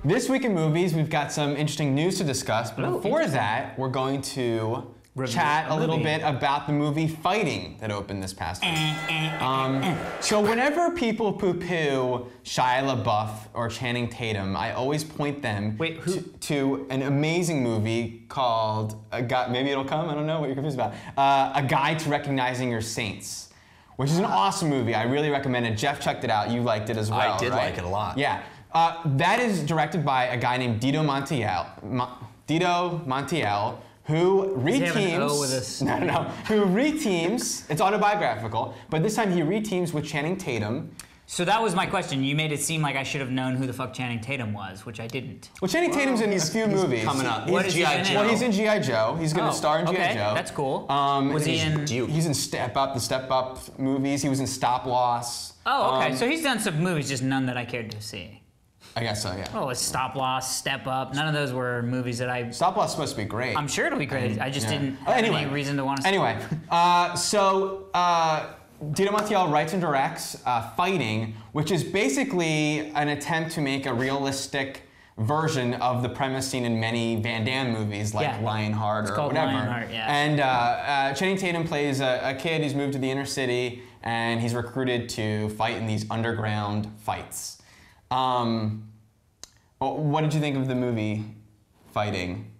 This week in movies, we've got some interesting news to discuss, but before that, we're going to chat a little bit about the movie Fighting that opened this past week. So whenever people poo-poo Shia LaBeouf or Channing Tatum, I always point them to an amazing movie called, maybe it'll come, I don't know what you're confused about, A Guide to Recognizing Your Saints, which is an awesome movie. I really recommend it. Jeff checked it out. You liked it as well, I did like it a lot. Yeah. That is directed by a guy named Dito Montiel, who reteams, it's autobiographical, but this time he reteams with Channing Tatum. So that was my question. You made it seem like I should have known who the fuck Channing Tatum was, which I didn't. Well, Channing Tatum's in a few movies. Coming up. He's in G.I. Joe. He's going to star in G.I. Joe. That's cool. Was he in? He's in the Step Up movies. He was in Stop Loss. Oh, okay. So he's done some movies, just none that I cared to see. I guess so, yeah. Oh, it's Stop Loss, Step Up. None of those were movies that I... Stop Loss is supposed to be great. I'm sure it'll be great. I just didn't have any reason to want to see it. Anyway, Dito Montiel writes and directs Fighting, which is basically an attempt to make a realistic version of the premise seen in many Van Damme movies, like Lionheart or whatever. Lionheart, yeah. And Channing Tatum plays a kid who's moved to the inner city, and he's recruited to fight in these underground fights. What did you think of the movie Fighting,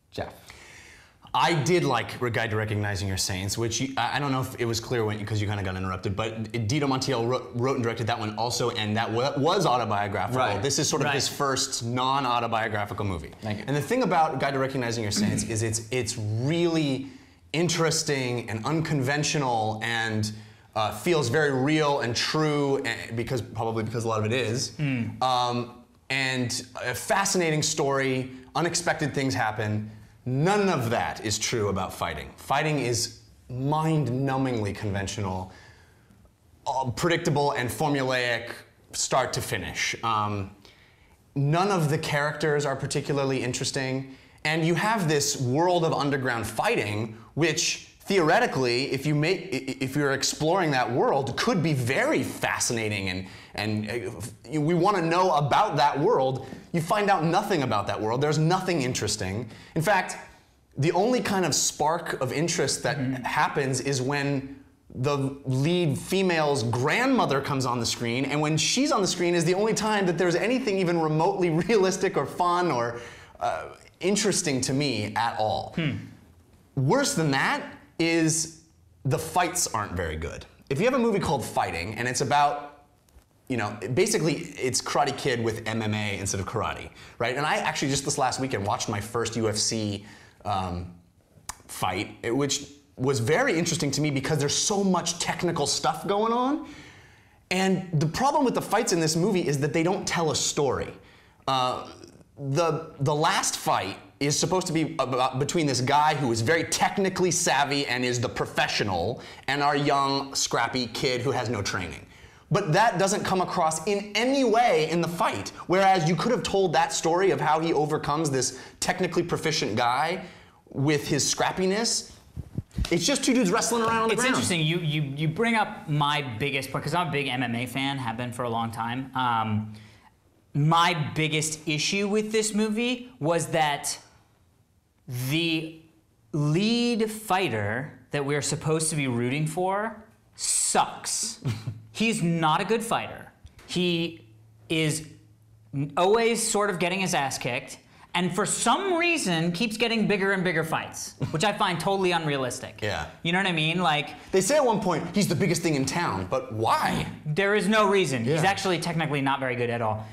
Jeff? I did like A Guide to Recognizing Your Saints, which I don't know if it was clear because you kind of got interrupted, but Dito Montiel wrote and directed that one also, and that was autobiographical. Right. This is sort of his first non-autobiographical movie. Thank you. And the thing about A Guide to Recognizing Your Saints is it's really interesting and unconventional and feels very real and true, probably because a lot of it is. And a fascinating story, unexpected things happen. None of that is true about Fighting. Fighting is mind-numbingly conventional, predictable and formulaic start to finish. None of the characters are particularly interesting, and you have this world of underground fighting, which theoretically, if you're exploring that world, could be very fascinating, and we want to know about that world. You find out nothing about that world. There's nothing interesting. In fact, the only kind of spark of interest that happens is when the lead female's grandmother comes on the screen, and when she's on the screen is the only time that there's anything even remotely realistic or fun or interesting to me at all. Worse than that is the fights aren't very good. If you have a movie called Fighting, and it's about, basically it's Karate Kid with MMA instead of karate, right? And I actually just this last weekend watched my first UFC fight, which was very interesting to me because there's so much technical stuff going on. And the problem with the fights in this movie is that they don't tell a story. The last fight is supposed to be between this guy who is very technically savvy and is the professional, and our young, scrappy kid who has no training. But that doesn't come across in any way in the fight, whereas you could have told that story of how he overcomes this technically proficient guy with his scrappiness. It's just two dudes wrestling around on the ground. It's interesting, you bring up my biggest point, because I'm a big MMA fan, have been for a long time. My biggest issue with this movie was that the lead fighter that we're supposed to be rooting for sucks. He's not a good fighter. He is always sort of getting his ass kicked, and for some reason keeps getting bigger and bigger fights, which I find totally unrealistic. Yeah. You know what I mean? Like, they say at one point he's the biggest thing in town, but why? There is no reason. Yeah. He's actually technically not very good at all.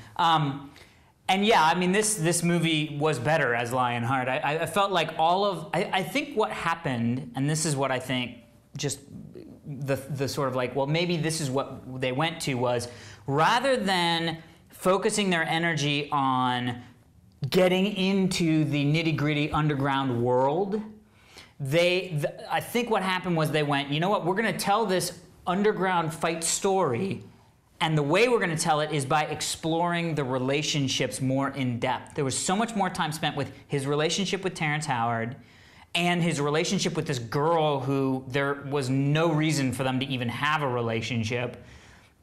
And yeah, I mean, this movie was better as Lionheart. I felt like I think what happened, and this is what I think, just the sort of like, well, maybe this is what they went to, was rather than focusing their energy on getting into the nitty-gritty underground world, I think what happened was they went, you know what, we're gonna tell this underground fight story, And the way we're going to tell it is by exploring the relationships more in depth. There was so much more time spent with his relationship with Terrence Howard and his relationship with this girl who there was no reason for them to even have a relationship.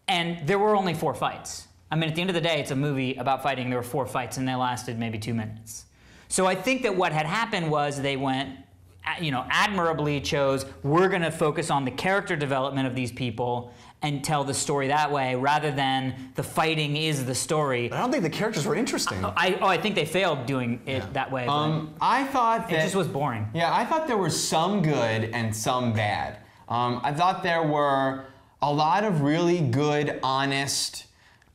And there were only 4 fights. I mean, at the end of the day, it's a movie about fighting. There were 4 fights, and they lasted maybe 2 minutes. So I think that what had happened was they went, admirably chose, we're going to focus on the character development of these people and tell the story that way, rather than the fighting is the story. But I don't think the characters were interesting. I think they failed doing it that way. I thought that it just was boring. Yeah, I thought there was some good and some bad. I thought there were a lot of really good, honest,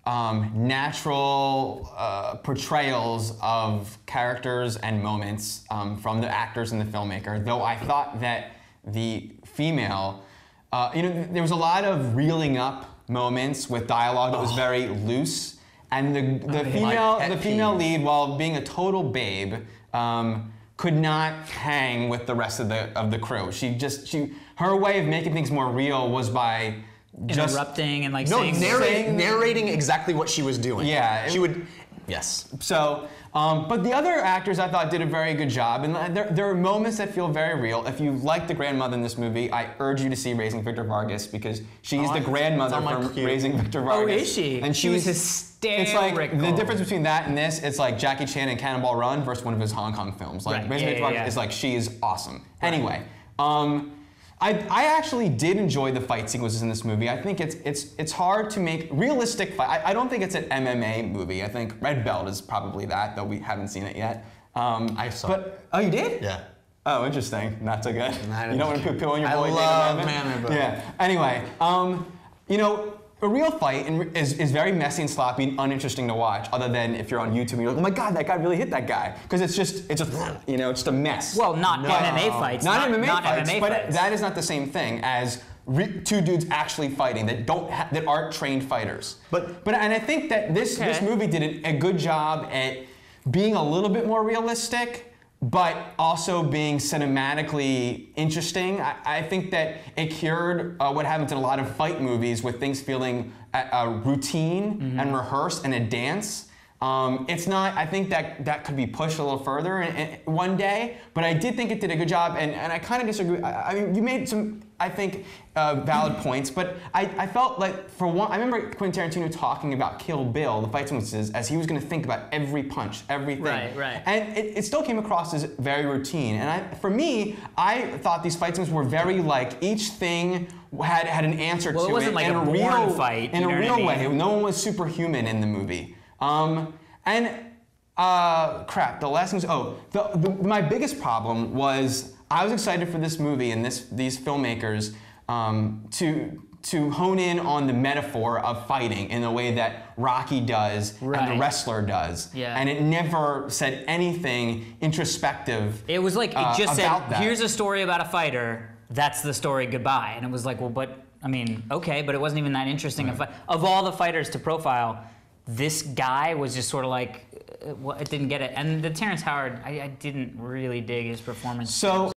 natural portrayals of characters and moments from the actors and the filmmaker, though I thought that the female, there was a lot of reeling up moments with dialogue that was very loose, and the female lead, while being a total babe, could not hang with the rest of the crew. Her way of making things more real was by interrupting and narrating exactly what she was doing. Yeah, she would. Yes. So, but the other actors I thought did a very good job, and there are moments that feel very real. If you like the grandmother in this movie, I urge you to see Raising Victor Vargas, because she's the grandmother from Raising Victor Vargas. Oh, is she? And she was hysterical. It's like the difference between that and this. It's like Jackie Chan in Cannonball Run versus one of his Hong Kong films. Like Raising Victor Vargas is like, she is awesome. Right. Anyway. I actually did enjoy the fight sequences in this movie. I think it's hard to make realistic fight. I don't think it's an MMA movie. I think Red Belt is probably that, though we haven't seen it yet. I saw it. Oh, you did? Yeah. Oh, interesting. Not so good. You don't want to poo on your boy. I love Man. Yeah. Anyway, a real fight is very messy and sloppy and uninteresting to watch, other than if you're on YouTube and you're like, oh my God, that guy really hit that guy. Because it's just a mess. Well, not MMA fights. Not MMA fights, MMA but fights. that is not the same thing as 2 dudes actually fighting that aren't trained fighters. And I think that this movie did a good job at being a little bit more realistic, but also being cinematically interesting. I think that it cured what happens in a lot of fight movies with things feeling routine and rehearsed and a dance. It's not, I think that could be pushed a little further one day, but I did think it did a good job, and I kind of disagree. I mean, you made some, I think, valid points, but I felt like, for one, I remember Quentin Tarantino talking about Kill Bill, the fight sequences, as he was going to think about every punch, everything. Right. And it still came across as very routine. And for me, I thought these fight sequences were very each thing had an answer to it. Well, it wasn't like a Bourne fight. In a real way. No one was superhuman in the movie. Crap, the last thing my biggest problem was I was excited for this movie and these filmmakers to hone in on the metaphor of fighting in the way that Rocky does and The Wrestler does. Yeah. And it never said anything introspective. It was like, it just said, here's a story about a fighter, that's the story, goodbye. And it was like, well, but, I mean, okay, but it wasn't even that interesting. Right. Of all the fighters to profile, this guy was just sort of like, it didn't get it. And the Terrence Howard, I didn't really dig his performance. So